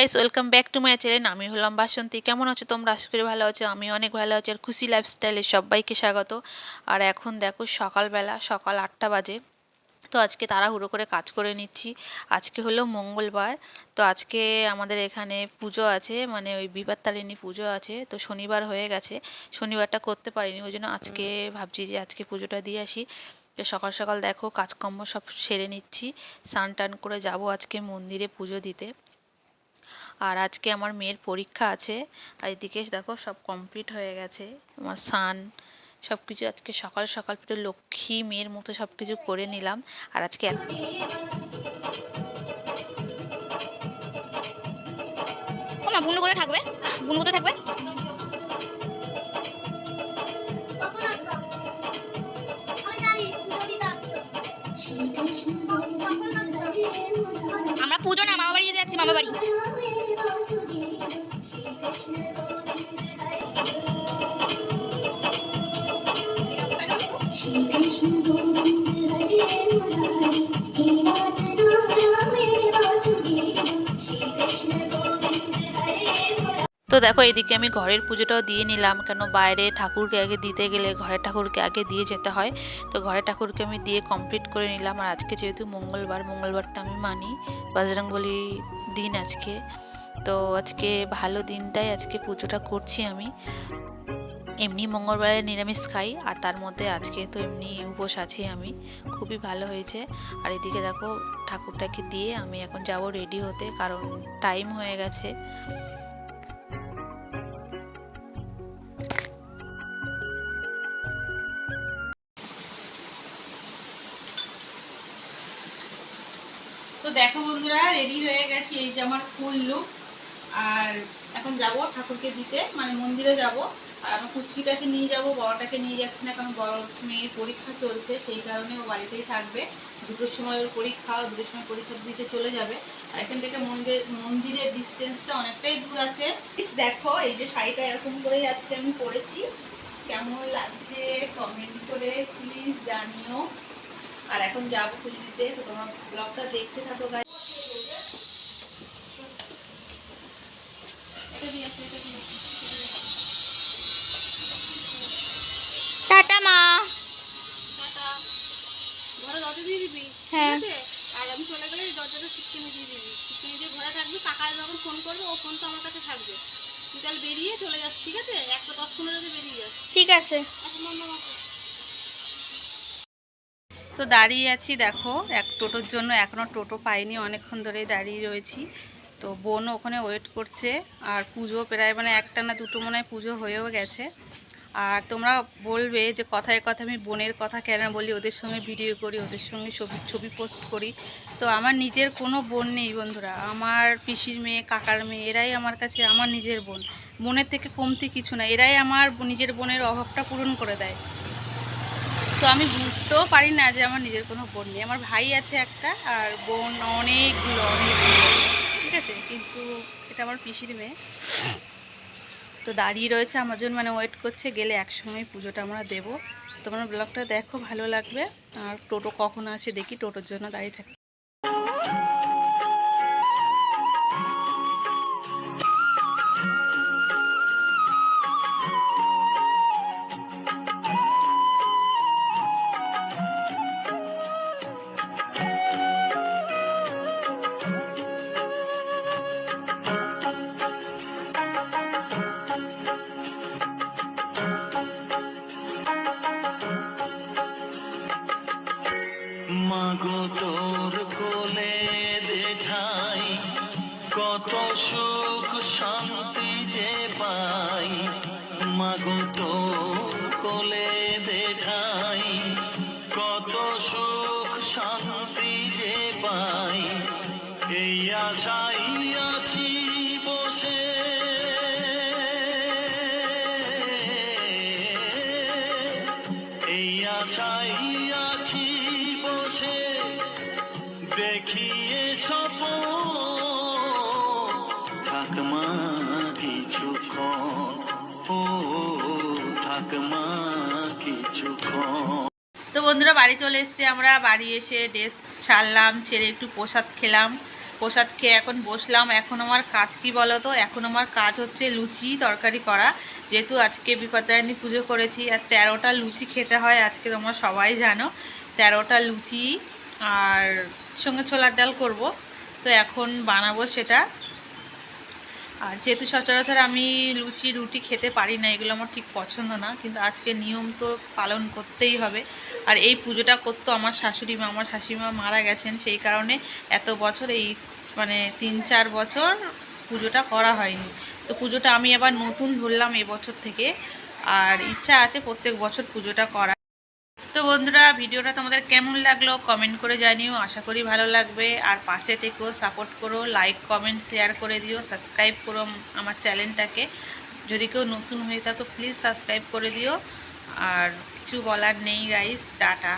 Guys, welcome back to my channel. আমি হলাম বাসন্তী। কেমন আছো তোমরা? আশা করি ভালো আছো। আমি অনেক ভালো আছি। আর খুশি লাইফস্টাইলে সবাইকে স্বাগত। আর এখন দেখো সকালবেলা, সকাল 8টা বাজে। তো আজকে তাড়াহুড়ো করে কাজ করে নিচ্ছি। আজকে হলো মঙ্গলবার। তো আজকে আমাদের এখানে পুজো আছে, মানে ওই বিপত্তারিণী পুজো আছে। তো শনিবার হয়ে গেছে, শনিবারটা করতে পারিনি, ওই জন্য আজকে ভাবছি যে আজকে পুজোটা দিয়ে আসি। তো সকাল সকাল দেখো কাজকর্ম সব সেরে নিচ্ছি। স্নান টান করে যাব আজকে মন্দিরে পুজো দিতে। আর আজকে আমার মেয়ের পরীক্ষা আছে। আর এদিকে দেখো সব কমপ্লিট হয়ে গেছে, আমার স্নান সব কিছু আজকে সকাল সকাল পুরো লক্ষ্মী মেয়ের মতো সব কিছু করে নিলাম। আর আজকে বুনু কোথায় থাকবে? বুনু কোথায় থাকবে? আমরা পুজো না মামা বাড়ি যেতে যাচ্ছি, মামা বাড়ি। তো দেখো এদিকে আমি ঘরের পুজোটাও দিয়ে নিলাম, কেন বাইরে ঠাকুরকে আগে দিতে গেলে ঘরের ঠাকুরকে আগে দিয়ে যেতে হয়। তো ঘরের ঠাকুরকে আমি দিয়ে কমপ্লিট করে নিলাম। আর আজকে যেহেতু মঙ্গলবার, মঙ্গলবারটা আমি মানি, বজরংবলী দিন আজকে। তো আজকে ভালো দিনটাই আজকে পুজোটা করছি আমি। এমনি মঙ্গলবারে নিরামিষ খাই, আর তার মধ্যে আজকে তো এমনি উপোস আছি আমি। খুবই ভালো হয়েছে। আর এদিকে দেখো ঠাকুরটাকে দিয়ে আমি এখন যাব রেডি হতে, কারণ টাইম হয়ে গেছে। তো দেখো বন্ধুরা, রেডি হয়ে গেছি। এই যে আমার ফুল লুক। আর এখন যাব ঠাকুরকে দিতে, মানে মন্দিরে যাব। আর আমার কুচকিটাকে নিয়ে যাব, বড়টাকে নিয়ে যাচ্ছি না, কারণ বড় মেয়ের পরীক্ষা চলছে, সেই কারণে ও বাড়িতেই থাকবে। 2টোর সময় ওর পরীক্ষা, 2টোর সময় পরীক্ষা দিতে চলে যাবে। আর এখান থেকে মন্দিরের ডিস্টেন্সটা অনেকটাই দূর আছে। দেখো এই যে শাড়িটা এরকম করেই আজকে আমি পরেছি। কেমন লাগছে কমেন্ট করে প্লিজ জানিও। আর এখন যাবো পুজো দিতে, তো তোমার ব্লগটা দেখতে থাকো গাইস। টাটা মা। ঘরে দরজা দিয়ে দিবি, হ্যাঁ। ঠিক আছে? আর আমি চলে গেলে দরজাটা ছিটকিনি দিয়ে দিবি, ছিটকিনি দিয়ে ঘরে থাকবি। কাকা যখন ফোন করবে, ও ফোন তো আমার কাছে থাকবে। তুই তাহলে বেরিয়ে চলে যাস, ঠিক আছে? 1:10-15 বেরিয়ে যাস। ঠিক আছে। এখন মাম্মা আমাকে তো দাঁড়িয়ে আছি দেখো এক টোটোর জন্য, এখনও টোটো পাইনি, অনেকক্ষণ ধরেই দাঁড়িয়ে রয়েছি। তো বোনও ওখানে ওয়েট করছে। আর পুজো প্রায় মানে একটা না দুটো মনে হয় পুজো হয়েও গেছে। আর তোমরা বলবে যে কথায় কথা আমি বোনের কথা কেন বলি, ওদের সঙ্গে ভিডিও করি, ওদের সঙ্গে ছবি পোস্ট করি। তো আমার নিজের কোনো বোন নেই বন্ধুরা। আমার পিসির মেয়ে, কাকার মেয়ে, এরাই আমার কাছে আমার নিজের বোন। বোনের থেকে কমতি কিছু না, এরাই আমার নিজের বোনের অভাবটা পূরণ করে দেয়। তো আমি বুঝতেও পারি না যে আমার নিজের কোনো বোন নেই। আমার ভাই আছে একটা, আর বোন অনেকগুলো অনেকগুলো, ঠিক আছে? কিন্তু এটা আমার পিসির মেয়ে। তো দাঁড়িয়ে রয়েছে আমার জন্য, মানে ওয়েট করছে, গেলে একসঙ্গেই পুজোটা আমরা দেবো। তোমার ব্লগটা দেখো, ভালো লাগবে। আর টোটো কখন আসে দেখি, টোটোর জন্য দাঁড়িয়ে থাকি। মাগো তোর কোলে দেখাই, কত সুখ শান্তি যে পাই। মাগো তোর কোলে দেখাই, কত সুখ শান্তি যে পাই। এই আশাই আছি বসে, এই আশাই আছি বসে, দেখিয়ে স্বপ্ন থাকমা কিছুক্ষণ, ও থাকমা কিছুক্ষণ। তো বন্ধুরা বাড়ি চলে এসেছি আমরা। বাড়ি এসে ড্রেস ছাড়লাম, ছেড়ে একটু প্রসাদ খেলাম। প্রসাদ খেয়ে এখন বসলাম। এখন আমার কাজ কি বলো তো, এখন আমার কাজ হচ্ছে লুচি তরকারি করা। যেহেতু আজকে বিপত্তারিণী পুজো করেছি আর 13টা লুচি খেতে হয় আজকে, তোমরা সবাই জানো। 13টা লুচি আর সঙ্গে ছোলার ডাল করব। তো এখন বানাবো সেটা। আর যেহেতু সচরাচর আমি লুচি রুটি খেতে পারি না, এগুলো আমার ঠিক পছন্দ না, কিন্তু আজকে নিয়ম তো পালন করতেই হবে। আর এই পুজোটা করতো আমার শাশুড়ি মা, আমার শাশুড়ি মা মারা গেছেন, সেই কারণে এত বছর এই মানে 3-4 বছর পুজোটা করা হয়নি। তো পুজোটা আমি আবার নতুন ধরলাম এবছর থেকে, আর ইচ্ছা আছে প্রত্যেক বছর পুজোটা করা। তো বন্ধুরা, ভিডিওটা তোমাদের কেমন লাগলো কমেন্ট করে জানিও, আশা করি ভালো লাগবে। আর পাশে থেকেও সাপোর্ট করো, লাইক কমেন্ট শেয়ার করে দিও, সাবস্ক্রাইব করো আমার চ্যানেলটাকে। যদি কেউ নতুন হয়ে থাকো প্লিজ সাবস্ক্রাইব করে দিও। আর কিছু বলার নেই গাইস, টাটা।